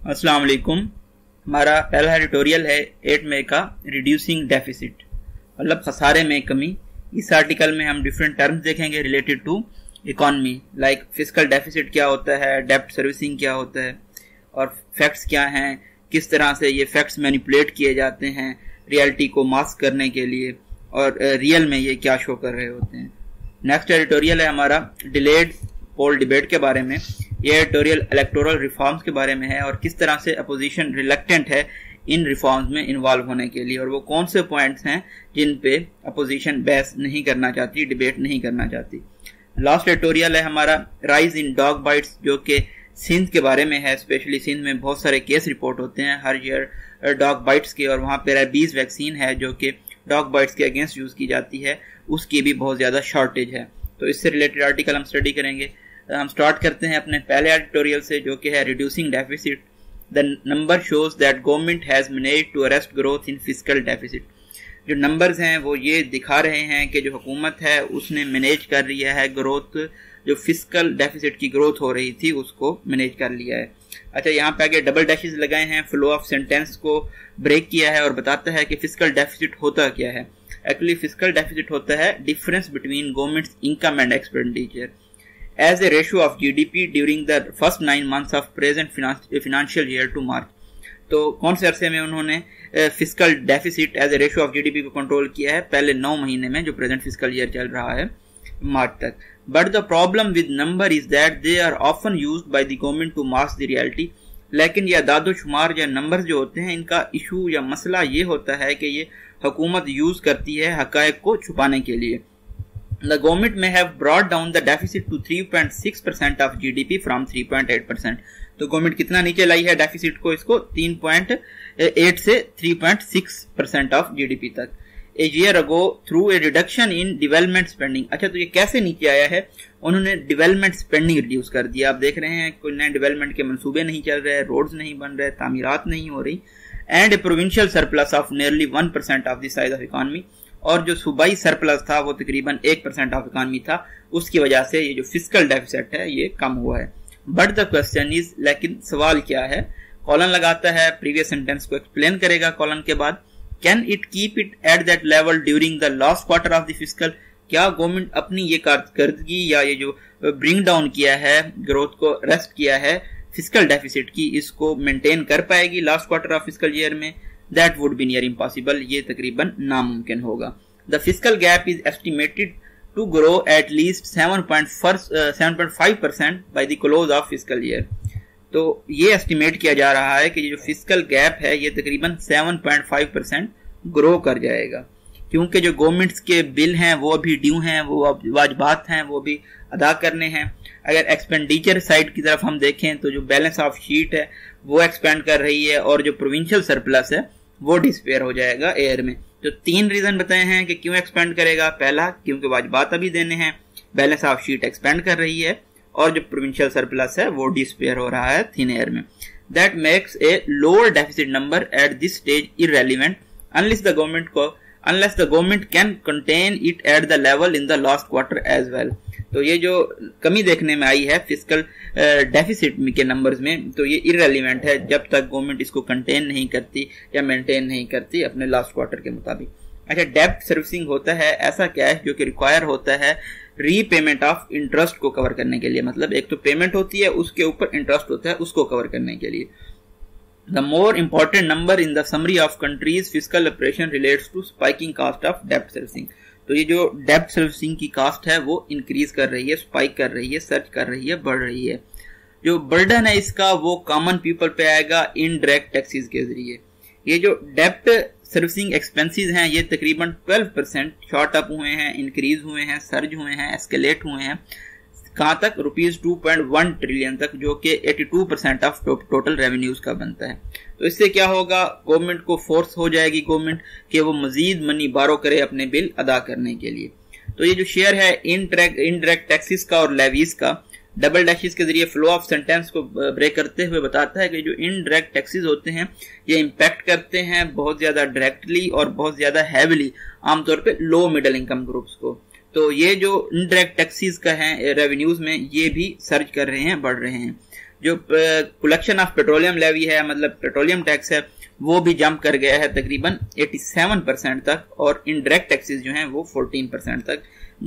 अस्सलाम वालेकुम। हमारा पहला एडिटोरियल है 8 मई का रिड्यूसिंग डेफिसिट, मतलब खसारे में कमी। इस आर्टिकल में हम डिफरेंट टर्म्स देखेंगे related to economy, like fiscal deficit क्या होता है, डेब्ट सर्विसिंग क्या होता है और फैक्ट्स क्या हैं, किस तरह से ये फैक्ट्स मैनिपुलेट किए जाते हैं रियलिटी को मास्क करने के लिए और रियल में ये क्या शो कर रहे होते हैं। नेक्स्ट एडिटोरियल है हमारा डिलेड पोल डिबेट के बारे में। ये एडिटोरियल इलेक्टोरल रिफॉर्म्स के बारे में है और किस तरह से अपोजिशन रिलेक्टेंट है इन रिफॉर्म्स में इन्वॉल्व होने के लिए, और वो कौन से पॉइंट्स हैं जिन पे अपोजिशन बहस नहीं करना चाहती, डिबेट नहीं करना चाहती। लास्ट एडिटोरियल है हमारा राइज इन डॉग बाइट्स, जो कि सिंध के बारे में है। स्पेशली सिंध में बहुत सारे केस रिपोर्ट होते हैं हर ईयर डॉग बाइट्स के, और वहाँ पे रेबीज वैक्सीन है जो कि डॉग बाइट्स के अगेंस्ट यूज की जाती है, उसकी भी बहुत ज्यादा शॉर्टेज है। तो इससे रिलेटेड आर्टिकल हम स्टडी करेंगे। हम स्टार्ट करते हैं अपने पहले एडिटोरियल से, जो कि है reducing deficit. The number shows that government has managed to arrest growth in fiscal deficit. जो नंबर्स हैं वो ये दिखा रहे हैं कि जो हुकूमत है उसने मैनेज कर लिया है ग्रोथ, जो फिस्कल डेफिसिट की ग्रोथ हो रही थी उसको मैनेज कर लिया है। अच्छा, यहाँ पे आगे डबल डैशेस लगाए हैं, फ्लो ऑफ सेंटेंस को ब्रेक किया है और बताता है कि फिस्कल डेफिसिट होता क्या है। एक्चुअली फिस्कल डेफिसिट होता है difference between governments income and expenditure as a ratio of GDP during the first 9 months of present financial year to March। तो कौन से अरसे में उन्होंने fiscal deficit as a ratio of GDP को control किया है? पहले 9 महीने में, जो प्रेजेंट फिस्कल ईयर चल रहा है मार्च तक। But the problem with number is that they are often used by the government to mask the reality. लेकिन ये अदादो शुमार या नंबर्स जो होते हैं, इनका इशू या मसला ये होता है कि ये हुकूमत यूज करती है हकायक को छुपाने के लिए। The government may have brought down the deficit to 3.6% of GDP from 3.8%। तो गवर्नमेंट कितना नीचे लाई है डेफिसिट को? इसको 3.8 से 3.6% ऑफ जीडीपी तक। A year ago through a reduction in development spending। अच्छा, तो ये कैसे नीचे आया है? उन्होंने डेवलपमेंट स्पेंडिंग रिड्यूस कर दिया। आप देख रहे हैं कोई नए डेवलपमेंट के मंसूबे नहीं चल रहे, रोड्स नहीं बन रहे, तामीरात नहीं हो रही। And A provincial surplus of nearly 1% of the size of economy, और जो सूबाई सरप्लस था वो तकरीबन 1% ऑफ इकोनॉमी था। उसकी वजह से ये जो फिस्कल डेफिसिट है ये कम हुआ है। बट द क्वेश्चन इज, लेकिन सवाल क्या है? कॉलन लगाता है, प्रीवियस सेंटेंस को एक्सप्लेन करेगा कॉलन के बाद। Can it keep it at that level during the last quarter of the fiscal? क्या गवर्नमेंट अपनी ये कारकर्दगी या ये जो ब्रिंग डाउन किया है, ग्रोथ को रेस्ट किया है फिस्कल डेफिसिट की, इसको मेंटेन कर पाएगी last quarter of fiscal year में? That would be near impossible। ये तकरीबन नामुमकिन होगा। The fiscal gap is estimated to grow at least 7.5% by the close of fiscal year। तो ये एस्टिमेट किया जा रहा है कि जो फिस्कल गैप है ये तकरीबन 7.5% ग्रो कर जाएगा, क्योंकि जो गवर्नमेंट्स के बिल हैं वो अभी ड्यू हैं, वो वाजिबात हैं, वो भी अदा करने हैं। अगर एक्सपेंडिचर साइड की तरफ हम देखें तो जो बैलेंस ऑफ शीट है वो एक्सपेंड कर रही है, और जो प्रोविंशियल सरप्लस है वो डिस्पेयर हो जाएगा एयर में। तो 3 रीजन बताए हैं कि क्यों एक्सपेंड करेगा। पहला, क्योंकि वाजिबात अभी देने हैं, बैलेंस ऑफ शीट एक्सपेंड कर रही है, और जो प्रोविंशियल सरप्लस है वो डिस्पेयर हो रहा है थिन एयर में। That makes a lower deficit number at this stage irrelevant unless the government can contain it at the level in the last quarter as well. तो ये जो कमी देखने में आई है फिस्कल डेफिसिट के नंबर्स में, तो ये इररेलेवेंट है जब तक गवर्नमेंट इसको कंटेन नहीं करती या मेंटेन नहीं करती अपने लास्ट क्वार्टर के मुताबिक। अच्छा, डेब्ट सर्विसिंग होता है ऐसा क्या है जो कि रिक्वायर होता है रीपेमेंट ऑफ इंटरेस्ट को कवर करने के लिए। मतलब एक तो पेमेंट होती है, उसके ऊपर इंटरेस्ट होता है, उसको कवर करने के लिए। The more important number in the summary of country's fiscal operation relates to spiking cost of डेब्ट सर्विसिंग। तो ये जो डेब्ट सर्विसिंग की कास्ट है वो इंक्रीज कर रही है, स्पाइक कर रही है, सर्च कर रही है, बढ़ रही है। जो बर्डन है इसका वो कॉमन पीपल पे आएगा इनडायरेक्ट टैक्सेस के जरिए। ये जो डेब्ट सर्विसिंग एक्सपेंसेस हैं ये तकरीबन 12% शॉर्ट अप हुए हैं, इंक्रीज हुए हैं, सर्ज हुए हैं, एस्केलेट हुए हैं। कहां तक? ₹2.1 ट्रिलियन तक, जो कि 82% ऑफ टोटल रेवेन्यूज का बनता है। तो इससे क्या होगा? गवर्नमेंट को फोर्स हो जाएगी गवर्नमेंट कि वो मजीद मनी बारो करे अपने बिल अदा करने के लिए। तो ये जो शेयर है इनडायरेक्ट टैक्सेस का और लेवीज का, डबल डैशेस के जरिए फ्लो ऑफ सेंटेंस को ब्रेक करते हुए बताता है कि जो इनडायरेक्ट टैक्सेस होते हैं ये इम्पैक्ट करते हैं बहुत ज्यादा डायरेक्टली और बहुत ज्यादा हैविली आमतौर पे लो मिडिल इनकम ग्रुप्स को। तो ये जो इनडायरेक्ट टैक्सेस का है रेवेन्यूज में, ये भी सर्च कर रहे हैं, बढ़ रहे हैं। जो कलेक्शन ऑफ पेट्रोलियम लेवी है, मतलब पेट्रोलियम टैक्स है, वो भी जंप कर गया है तकरीबन 87% तक, और इनडायरेक्ट टैक्सेस जो हैं वो 14% तक।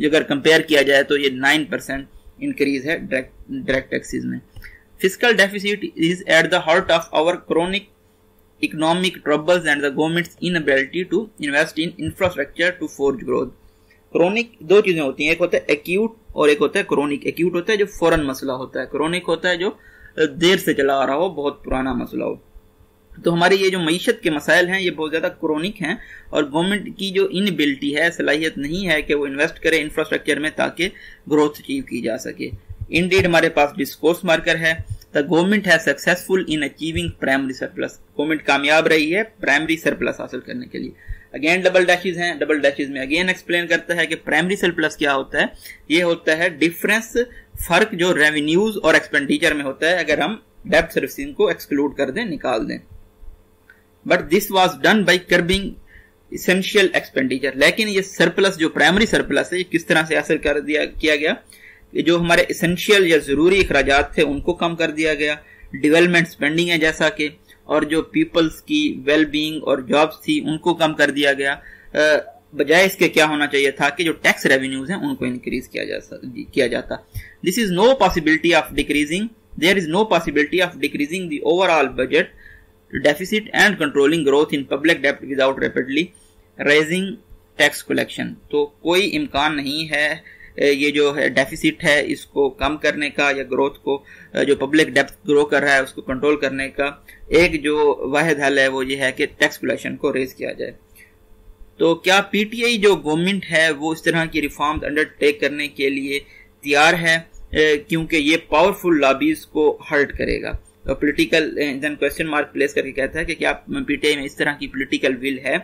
अगर कंपेयर किया जाए तो ये 9% इंक्रीज है डायरेक्ट टैक्सेस में। Fiscal deficit is at the heart of our chronic economic troubles and the government's inability to invest in infrastructure to forge growth. Chronic दो चीजें होती हैं, एक होता है एक्यूट और एक होता है क्रोनिक। एक्यूट होता है जो फौरन मसला होता है, क्रोनिक होता है जो देर से चला आ रहा हो, बहुत पुराना मसला हो। तो हमारी ये जो मईशत के मसाइल हैं ये बहुत ज्यादा क्रोनिक हैं, और गवर्नमेंट की जो इनएबिलिटी है, सलाहियत नहीं है कि वो इन्वेस्ट करे इंफ्रास्ट्रक्चर में ताकि ग्रोथ अचीव की जा सके। इंडीड हमारे पास डिस्कोर्स मार्कर है, द गवर्नमेंट है successful in achieving primary surplus. Government कामयाब रही है प्राइमरी सरप्लस हासिल करने के लिए। अगेन डबल डैशेज हैं, डबल डैशेज में अगेन एक्सप्लेन करता है कि प्राइमरी सरप्लस क्या होता है। ये होता है डिफरेंस, फर्क जो रेवेन्यूज और एक्सपेंडिचर में होता है अगर हम डेब्ट सर्विसिंग को एक्सक्लूड कर दें, निकाल दें। But this was done by curbing essential expenditure. लेकिन ये सरप्लस जो प्राइमरी सरप्लस है ये किस तरह से हासिल कर दिया किया गया, जो हमारे इसेंशियल या जरूरी अखराजात थे उनको कम कर दिया गया, डेवलपमेंट स्पेंडिंग है जैसा कि, और जो पीपल्स की वेल बीइंग और जॉब्स थी उनको कम कर दिया गया। बजाय इसके क्या होना चाहिए था कि जो टैक्स रेवेन्यूज हैं उनको इंक्रीज किया जाता। This is no possibility of decreasing, there is no possibility of decreasing the overall budget deficit and controlling growth in public डेब्ट without rapidly rising tax collection. तो कोई इम्कान नहीं है ये जो है डेफिसिट है इसको कम करने का, या ग्रोथ को, जो पब्लिक डेब्ट ग्रो कर रहा है उसको कंट्रोल करने का। एक जो वाहिद हल है वो ये है कि टैक्स कलेक्शन को रेज किया जाए। तो क्या पीटीआई जो गवर्नमेंट है वो इस तरह की रिफॉर्म्स अंडरटेक करने के लिए तैयार है, क्योंकि ये पावरफुल लॉबीज को हर्ट करेगा। तो political then question mark place करके कहता है कि क्या पीटीआई में इस तरह की पॉलिटिकल विल है।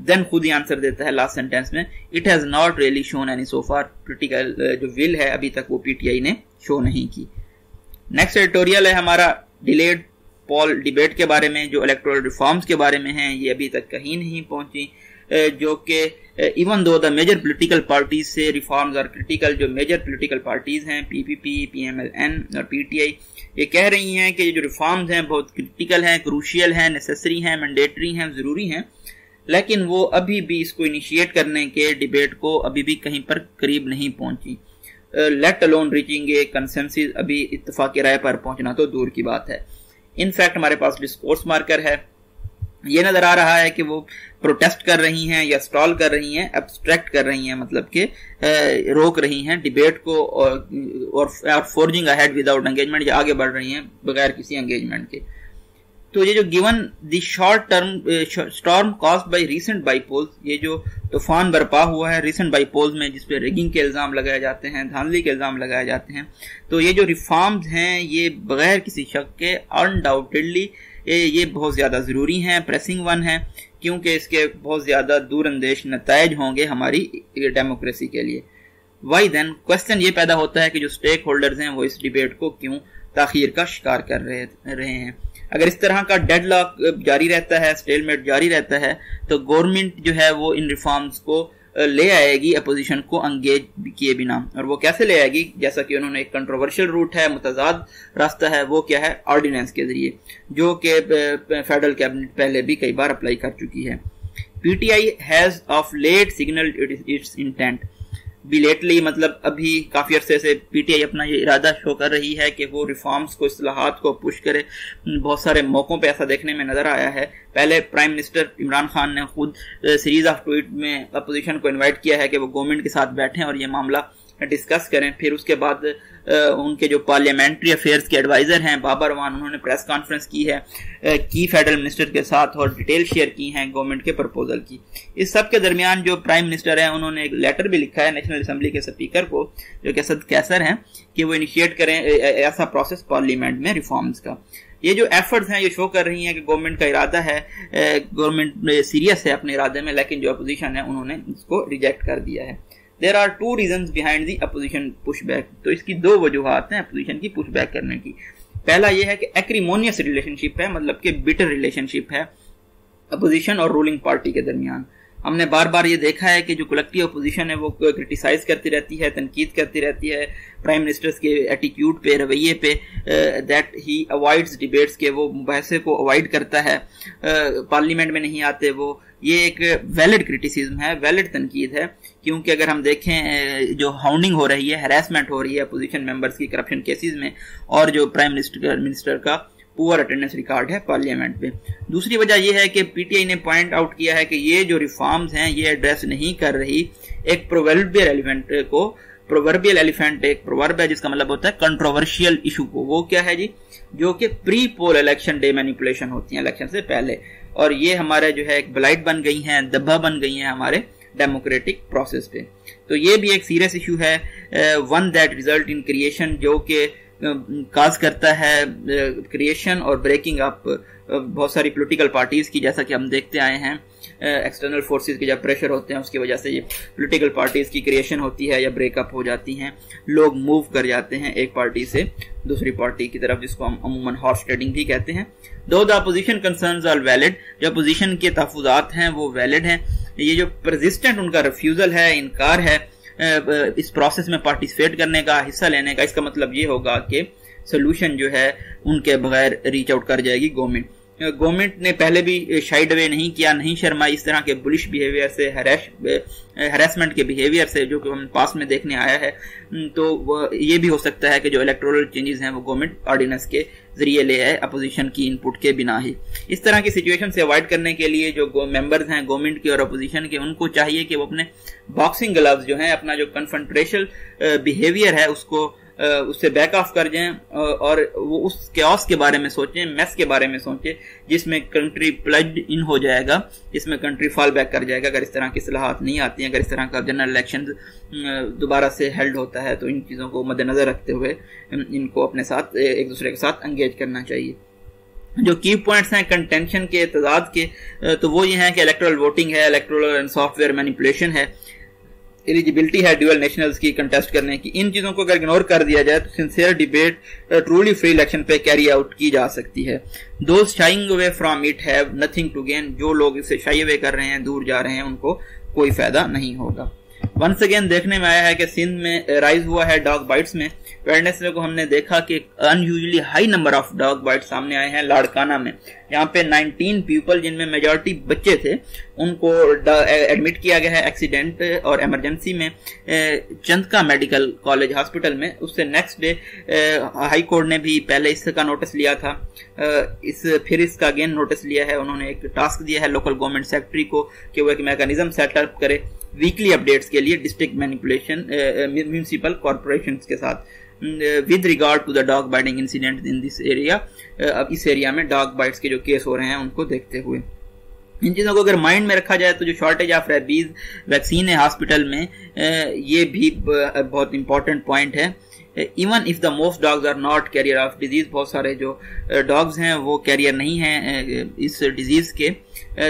देन खुद ही आंसर देता है लास्ट सेंटेंस में, it has not really shown any so far. Political जो विल है अभी तक वो पीटीआई ने शो नहीं की। नेक्स्ट एडिटोरियल है हमारा डिलेड पोल डिबेट के बारे में, जो इलेक्टोरल रिफॉर्म्स के बारे में है, ये अभी तक कहीं नहीं पहुंची, जो कि even though the major political parties से रिफॉर्म्स और क्रिटिकल जो मेजर पॉलिटिकल पार्टीज हैं पीपीपी, पीएमएलएन और पीटीआई, ये कह रही हैं कि जो रिफॉर्म्स हैं बहुत क्रिटिकल हैं, क्रूशियल हैं, नेसेसरी हैं, मैंडेटरी हैं, जरूरी हैं, लेकिन वो अभी भी इसको इनिशिएट करने के डिबेट को अभी भी कहीं पर करीब नहीं पहुंची। लेट अलोन रीचिंग ए कंसेंसस, अभी इत्तेफाकी राय पर पहुंचना तो दूर की बात है। इनफैक्ट हमारे पास डिस्कोर्स मार्कर है, ये नजर आ रहा है कि वो प्रोटेस्ट कर रही हैं या स्टॉल कर रही हैं, एब्स्ट्रैक्ट कर रही हैं, मतलब कि रोक रही हैं डिबेट को और फोर्जिंग अहेड विदाउट एंगेजमेंट, या आगे बढ़ रही हैं बगैर किसी एंगेजमेंट के। तो ये जो given the short term storm caused by recent bypolls, ये जो तूफान बरपा हुआ है रीसेंट बाईपोल्स में जिसपे रिगिंग के इल्जाम लगाए जाते हैं, धांधली के इल्जाम लगाए जाते हैं, तो ये जो रिफॉर्म्स हैं ये बगैर किसी शक के अनडाउटेडली ये बहुत ज्यादा जरूरी हैं, प्रेसिंग वन है, क्योंकि इसके बहुत ज्यादा दूरअंदेश नतायज होंगे हमारी डेमोक्रेसी के लिए। वाई देन, क्वेश्चन ये पैदा होता है कि जो स्टेक होल्डर्स हैं वो इस डिबेट को क्यों ताखीर का शिकार कर रहे हैं। अगर इस तरह का डेडलॉक जारी रहता है, स्टेलमेट जारी रहता है, तो गवर्नमेंट जो है वो इन रिफॉर्म्स को ले आएगी अपोजिशन को एंगेज किए बिना। और वो कैसे ले आएगी, जैसा कि उन्होंने एक कंट्रोवर्शियल रूट है, मुतजाद रास्ता है, वो क्या है, ऑर्डिनेंस के जरिए, जो कि फेडरल कैबिनेट पहले भी कई बार अप्लाई कर चुकी है। PTI has of late signalled its intent, belatedly मतलब अभी काफी अरसे से पीटीआई अपना ये इरादा शो कर रही है कि वो रिफॉर्म्स को, इस्लाहात को पुश करे। बहुत सारे मौकों पे ऐसा देखने में नजर आया है। पहले प्राइम मिनिस्टर इमरान खान ने खुद सीरीज ऑफ ट्वीट में अपोजिशन को इनवाइट किया है कि वो गवर्नमेंट के साथ बैठें और ये मामला डिस्कस करें। फिर उसके बाद उनके जो पार्लियामेंट्री अफेयर्स के एडवाइजर हैं बाबर वान, उन्होंने प्रेस कॉन्फ्रेंस की है की फेडरल मिनिस्टर के साथ और डिटेल शेयर की हैं गवर्नमेंट के प्रपोजल की। इस सब के दरमियान जो प्राइम मिनिस्टर हैं उन्होंने एक लेटर भी लिखा है नेशनल असेंबली के स्पीकर को, जो कि असद कैसर हैं, कि वो इनिशिएट करें ऐसा प्रोसेस पार्लियामेंट में रिफॉर्म्स का। ये जो एफर्ट्स हैं ये शो कर रही हैं कि गवर्नमेंट का इरादा है, गवर्नमेंट सीरियस है अपने इरादे में, लेकिन जो अपोजिशन है उन्होंने इसको रिजेक्ट कर दिया है। There are two reasons behind the opposition pushback. तो इसकी दो वजूहात हैं अपोजिशन की पुशबैक करने की। पहला यह है कि एक्रीमोनियस रिलेशनशिप है, मतलब कि बिटर रिलेशनशिप है अपोजिशन और रूलिंग पार्टी के दरमियान। हमने बार बार ये देखा है कि जो कलेक्टिव अपोजिशन है वो क्रिटिसाइज करती रहती है, तनकीद करती रहती है प्राइम मिनिस्टर्स के एटीट्यूड पे, रवैये पे, दैट ही अवॉइड्स डिबेट्स के, वो मुबाहसे को अवॉइड करता है, पार्लियामेंट में नहीं आते वो। ये एक वैलिड क्रिटिसिज्म है, वैलिड तनकीद है, क्योंकि अगर हम देखें जो हाउंडिंग हो रही है, हैरेसमेंट हो रही है अपोजिशन मेंबर्स की करप्शन केसेस में, और जो प्राइम मिनिस्टर का पुअर अटेंडेंस रिकॉर्ड है पार्लियामेंट पे। दूसरी वजह यह है कि पीटीआई ने पॉइंट आउट किया है कि ये जो रिफॉर्म्स हैं ये एड्रेस नहीं कर रही एक प्रोवर्बियल एलिफेंट को। प्रोवर्बियल एलिफेंट एक प्रोवर्ब है जिसका मतलब होता है कंट्रोवर्शियल इशू को। वो क्या है जी? जो कि pre poll election day manipulation होती है इलेक्शन से पहले, और ये हमारे जो है एक ब्लाइट बन गई हैं, दब्बा बन गई हैं हमारे डेमोक्रेटिक प्रोसेस पे। तो ये भी एक सीरियस इशू है, one that result in creation, जो कि काज करता है क्रिएशन और ब्रेकिंग अप बहुत सारी पॉलिटिकल पार्टीज की, जैसा कि हम देखते आए हैं एक्सटर्नल फोर्सेस के जब प्रेशर होते हैं उसकी वजह से ये पॉलिटिकल पार्टीज की क्रिएशन होती है या ब्रेकअप हो जाती हैं, लोग मूव कर जाते हैं एक पार्टी से दूसरी पार्टी की तरफ, जिसको हम अमूमन हॉर्स ट्रेडिंग भी कहते हैं। Though the opposition concerns are valid, जो अपोजिशन के तहफुजात हैं वो वैलिड हैं। ये जो परसिस्टेंट उनका रिफ्यूजल है, इनकार है इस प्रोसेस में पार्टिसिपेट करने का, हिस्सा लेने का, इसका मतलब ये होगा कि सोल्यूशन जो है उनके बगैर रीच आउट कर जाएगी गवर्नमेंट। गवर्नमेंट ने पहले भी शाइड अवे नहीं किया, नहीं शर्माई इस तरह के बुलिश बिहेवियर से, हैरेसमेंट के बिहेवियर से, जो कि हम पास में देखने आया है। तो ये भी हो सकता है कि जो इलेक्टोरल चेंजेस हैं वो गवर्नमेंट ऑर्डिनेंस के जरिए ले आए, अपोजिशन की इनपुट के बिना ही। इस तरह की सिचुएशन से अवॉइड करने के लिए जो मेंबर्स हैं गवर्नमेंट के और अपोजिशन के, उनको चाहिए कि वो अपने बॉक्सिंग ग्लव्स जो हैं, अपना जो कन्फ्रंटेशनल बिहेवियर है उससे बैक ऑफ कर जाएं और वो उस कैओस के बारे में सोचें, मेस के बारे में सोचें जिसमें कंट्री प्लज्ड इन हो जाएगा, जिसमें कंट्री फॉल बैक कर जाएगा अगर इस तरह की इस्लाहात नहीं आती हैं, अगर इस तरह का जनरल इलेक्शन दोबारा से हेल्ड होता है। तो इन चीज़ों को मद्देनजर रखते हुए इनको अपने साथ एक दूसरे के साथ एंगेज करना चाहिए। जो की पॉइंट्स हैं कंटेंशन के, तजाद के, तो वो ये हैं कि इलेक्टोरल वोटिंग है, इलेक्टोरल एंड सॉफ्टवेयर मैनिपुलेशन है, एलिजिबिलिटी है ड्यूअल नेशनल्स की कंटेस्ट करने की। इन चीजों को अगर इग्नोर कर दिया जाए तो sincere debate truly free election पे कैरी आउट की जा सकती है। Those shying away from it have nothing to gain, जो लोग इसे शाई अवे कर रहे हैं, दूर जा रहे हैं, उनको कोई फायदा नहीं होगा। वंस अगेन देखने में आया है कि सिंध में राइज हुआ है डॉग बाइट्स में। वेडनेसडे को हमने देखा कि unusually high number of dog bytes सामने आए हैं लाड़काना में। यहाँ पे 19 पीपल, जिनमें मेजॉरिटी बच्चे थे, उनको एडमिट किया गया है एक्सीडेंट और इमरजेंसी में चंदका मेडिकल कॉलेज हॉस्पिटल में। उससे नेक्स्ट डे हाई कोर्ट ने भी पहले इसका नोटिस लिया था, फिर इसका अगेन नोटिस लिया है। उन्होंने एक टास्क दिया है लोकल गवर्नमेंट सेक्रेटरी को कि वो एक मैकेनिज्म सेटअप करे वीकली अपडेट्स के लिए डिस्ट्रिक्ट मैनिपुलेशन म्यूनिसिपल कॉर्पोरेशन के साथ with regard to the dog biting incident in this area. अब इस एरिया में डॉग बाइट्स के जो केस हो रहे हैं उनको देखते हुए इन चीज़ों को अगर माइंड में रखा जाए तो जो शॉर्टेज ऑफ रेबीज वैक्सीन है हॉस्पिटल में, ये भी बहुत इंपॉर्टेंट पॉइंट है। Even if the most dogs are not carrier of disease, बहुत सारे जो डॉग्स हैं वो कैरियर नहीं हैं इस डिजीज के।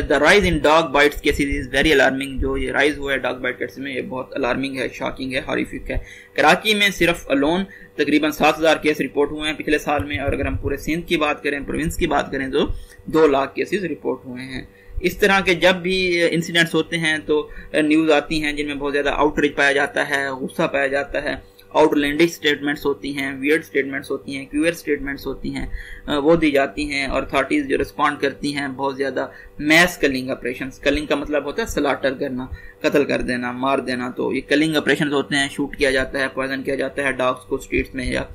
The rise in dog bytes cases is very alarming, जो ये राइज हुआ है डॉग बाइट केसेस में ये बहुत अलार्मिंग है, शॉकिंग है, हॉरिफिक है। कराची में सिर्फ अलोन तकरीबन 7000 केस रिपोर्ट हुए हैं पिछले साल में, और अगर हम पूरे सिंध की बात करें, प्रोविंस की बात करें, तो 2 लाख केसेस रिपोर्ट हुए हैं। इस तरह के जब भी इंसिडेंट्स होते हैं तो न्यूज आती हैं जिनमें बहुत ज्यादा आउटरीच पाया जाता है, गुस्सा पाया जाता है, आउटलैंडिश स्टेटमेंट्स होती हैं, वियर्ड स्टेटमेंट्स होती हैं, क्यूअर स्टेटमेंट्स होती हैं, वो दी जाती हैं। और अथॉरिटीज जो रिस्पॉन्ड करती हैं बहुत ज्यादा मैस कलिंग ऑपरेशंस, कलिंग का मतलब होता है स्लॉटर करना, कत्ल कर देना, मार देना। तो ये कलिंग ऑपरेशंस होते हैं, शूट किया जाता है, पॉइजन किया जाता है डॉग्स को स्ट्रीट्स में या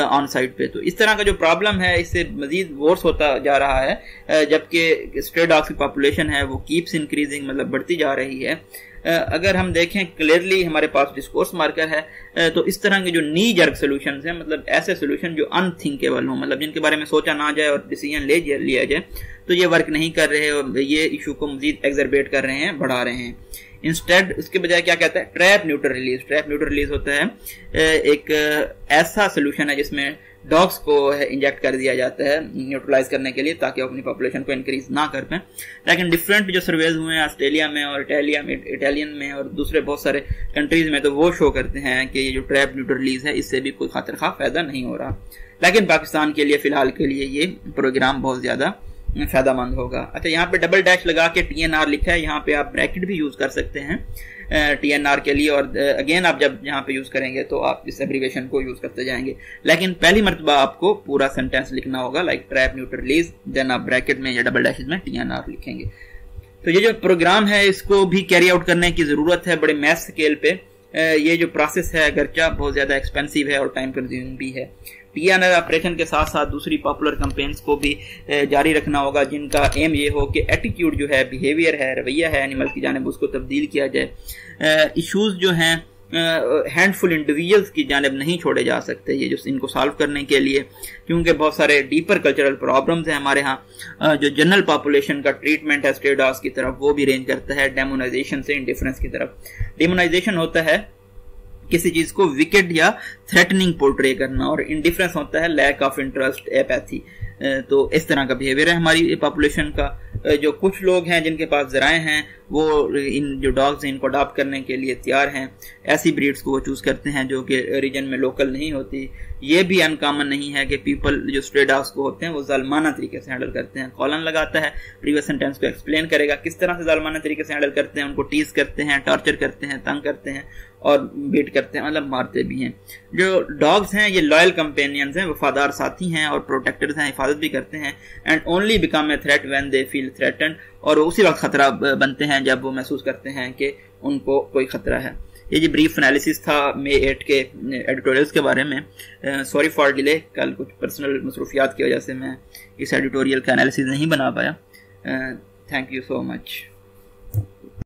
ऑन साइड पे। तो इस तरह का जो प्रॉब्लम है इससे मजीद वर्स होता जा रहा है, जबकि स्ट्रे डॉग्स की पॉपुलेशन है वो कीप्स इंक्रीजिंग, मतलब बढ़ती जा रही है। अगर हम देखें क्लियरली हमारे पास डिस्कोर्स मार्कर है, तो इस तरह के जो नी जर्क सोल्यूशन है, मतलब ऐसे सोल्यूशन जो अनथिंकेबल हो, मतलब जिनके बारे में सोचा ना जाए और डिसीजन ले लिया जाए, तो ये वर्क नहीं कर रहे और ये इशू को मजीद एग्जरबेट कर रहे हैं, बढ़ा रहे हैं। इंस्टेड उसके बजाय क्या कहता है, trap neutral release. Trap neutral release होता है एक ऐसा सोल्यूशन है जिसमें डॉग्स को इंजेक्ट कर दिया जाता है न्यूट्रलाइज करने के लिए, ताकि अपनी पॉपुलेशन को इंक्रीज ना कर पाए। लेकिन डिफरेंट जो सर्वेज हुए हैं ऑस्ट्रेलिया में और इटालियन में और दूसरे बहुत सारे कंट्रीज में, तो वो शो करते हैं कि ये जो ट्रैप न्यूट्रल रिलीज है इससे भी कोई खातिर खा फायदा नहीं हो रहा। लेकिन पाकिस्तान के लिए फिलहाल के लिए ये प्रोग्राम बहुत ज्यादा फ़ायदेमंद होगा। अच्छा, यहाँ पे डबल डैश लगा के TNR लिखा है, यहाँ पे आप ब्रैकेट भी यूज़ कर सकते हैं TNR के लिए, और अगेन आप जब यहाँ पे यूज़ करेंगे तो आप इस एब्रीवेशन को यूज़ करते जाएंगे। लेकिन पहली मरतबा आपको पूरा सेंटेंस लिखना होगा, like trap neutral release, then आप ब्रैकेट में या डबल डैश में TNR लिखेंगे। तो ये जो प्रोग्राम है इसको भी कैरी आउट करने की ज़रूरत है बड़े मैस स्केल पे। ये जो प्रोसेस है अगरचा बहुत ज़्यादा एक्सपेंसिव है और टाइम कंज्यूमिंग भी है। TNR ऑपरेशन के साथ साथ दूसरी पॉपुलर कैंपेन्स को भी जारी रखना होगा, जिनका एम ये हो कि एटीट्यूड जो है, बिहेवियर है, रवैया है एनिमल की जानिब, उसको तब्दील किया जाए। इश्यूज जो हैं हैंडफुल इंडिविजुअल्स की जानिब नहीं छोड़े जा सकते ये जो इनको सॉल्व करने के लिए, क्योंकि बहुत सारे डीपर कल्चरल प्रॉब्लम्स हैं हमारे यहाँ। जो जनरल पॉपुलेशन का ट्रीटमेंट है स्ट्रे डॉग्स की तरफ वो भी रेंज करता है डेमोनाइजेशन से इंडिफरेंस की तरफ। डेमोनाइजेशन होता है किसी चीज को विकेड या थ्रेटनिंग पोर्ट्रे करना, और इंडिफरेंस होता है लैक ऑफ इंटरेस्ट, एपैथी। तो इस तरह का बिहेवियर है हमारी पॉपुलेशन का। जो कुछ लोग हैं जिनके पास ज़राए हैं वो इन जो डॉग्स हैं इनको अडॉप्ट करने के लिए तैयार हैं। ऐसी ब्रीड्स को वो चूज़ करते हैं जो कि रीजन में लोकल नहीं होती। ये भी अनकॉमन नहीं है कि पीपल जो स्ट्रे डॉग्स को होते हैं वो जालमाना तरीके से हैंडल करते हैं। कॉलन लगाता है, प्रीवियस सेंटेंस को एक्सप्लेन करेगा किस तरह से जालमाना तरीके से हैंडल करते हैं। उनको टीज करते हैं, टॉर्चर करते हैं, तंग करते हैं और बीट करते हैं, मतलब मारते भी हैं। जो डॉग्स हैं ये लॉयल कंपेनियंस हैं, वफादार साथी हैं और प्रोटेक्टर्स हैं, हिफाजत भी करते हैं। And only become a threat when they feel threatened, और उसी वक्त खतरा बनते हैं जब वो महसूस करते हैं कि उनको कोई खतरा है। ये जी ब्रीफ एनालिसिस था मई 8 के एडिटोरियल्स के बारे में। सॉरी फॉर डिले, कल कुछ पर्सनल मसरूफियात की वजह से मैं इस एडिटोरियल का एनालिसिस नहीं बना पाया। Thank you so much.